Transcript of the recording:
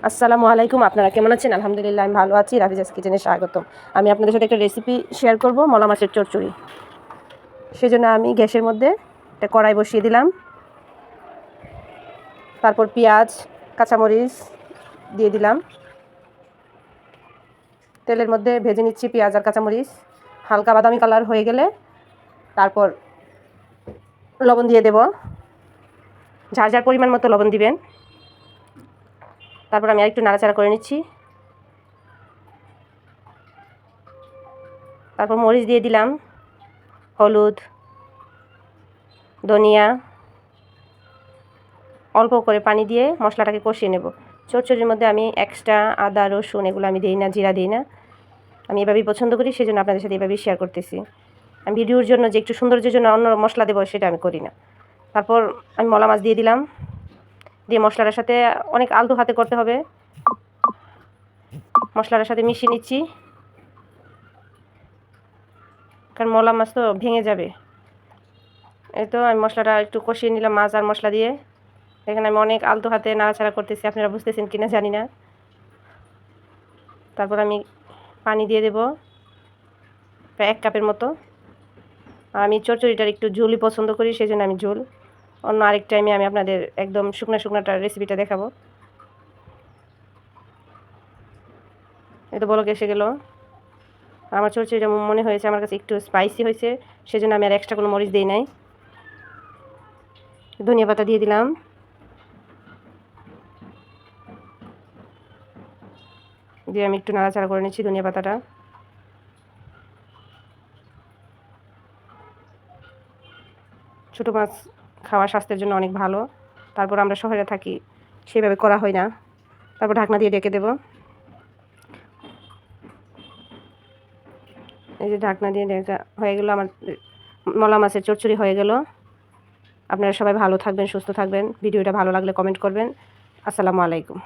আসসালামু আলাইকুম। আপনারা কেমন আছেন? আলহামদুলিল্লাহ আমি ভালো আছি। রাফিজাস কিচেনে স্বাগতম। আমি আপনাদের সাথে একটা রেসিপি শেয়ার করব, মলা মাছের চচ্চড়ি। সেজন্য আমি গ্যাসের মধ্যে একটা কড়াই বসিয়ে দিলাম। তারপর পেঁয়াজ, কাঁচামরিচ দিয়ে দিলাম। তেলের মধ্যে ভেজে নিচ্ছি পেঁয়াজ আর কাঁচামরিচ। হালকা বাদামি কালার হয়ে গেলে তারপর লবণ দিয়ে দেব। যার যার পরিমাণ মতো লবণ দিবেন। তারপর আমি আরেকটু নাড়াচাড়া করে নিচ্ছি। তারপর মরিচ দিয়ে দিলাম, হলুদ, ধনিয়া, অল্প করে পানি দিয়ে মশলাটাকে কষিয়ে নেব। চচ্চড়ির মধ্যে আমি এক্সট্রা আদা রসুন এগুলো আমি দিই না, জিরা দিই না। আমি এভাবেই পছন্দ করি, সেজন্য আপনাদের সাথে এভাবেই শেয়ার করতেছি। আমি ভিডিওর জন্য যে একটু সৌন্দর্যের জন্য অন্য মশলা দেবো সেটা আমি করি না। তারপর আমি মলা মাছ দিয়ে দিলাম, দিয়ে মশলাটার সাথে অনেক আলতো হাতে করতে হবে। মশলাটার সাথে মিশিয়ে নিচ্ছি, কারণ মলা মাছ তো ভেঙে যাবে। এই তো আমি মশলাটা একটু কষিয়ে নিলাম মাছ আর মশলা দিয়ে। দেখেন আমি অনেক আলতো হাতে নাড়াচাড়া করতেছি, আপনারা বুঝতেছেন কিনা জানি না। তারপর আমি পানি দিয়ে দেব প্রায় 1 কাপের মতো। আমি চচ্চড়িটার একটু ঝোলই পছন্দ করি, সেই জন্য আমি ঝোল। অন্য আরেক টাইমে আমি আপনাদের একদম শুকনাটার রেসিপিটা দেখাবো। এই তো বলক এসে গেল। আমার চচ্চড়িটা মনে হয়েছে আমার কাছে একটু স্পাইসি হয়েছে, সেজন্য আমি আর এক্সট্রা কোনো মরিচ দিই নাই। ধনিয়া পাতা দিয়ে দিলাম। দিয়ে আমি একটু নাড়াচাড়া করে নিচ্ছি ধনিয়া পাতাটা। ছোটো মাছ খাওয়া স্বাস্থ্যের জন্য অনেক ভালো। তারপর আমরা শহরে থাকি, সেভাবে করা হয় না। তারপর ঢাকনা দিয়ে ঢেকে দেব। এই যে ঢাকনা দিয়ে ঢেকা হয়ে গেল, আমার মলা মাছের চচ্চড়ি হয়ে গেল। আপনারা সবাই ভালো থাকবেন, সুস্থ থাকবেন। ভিডিওটা ভালো লাগলে কমেন্ট করবেন। আসসালামু আলাইকুম।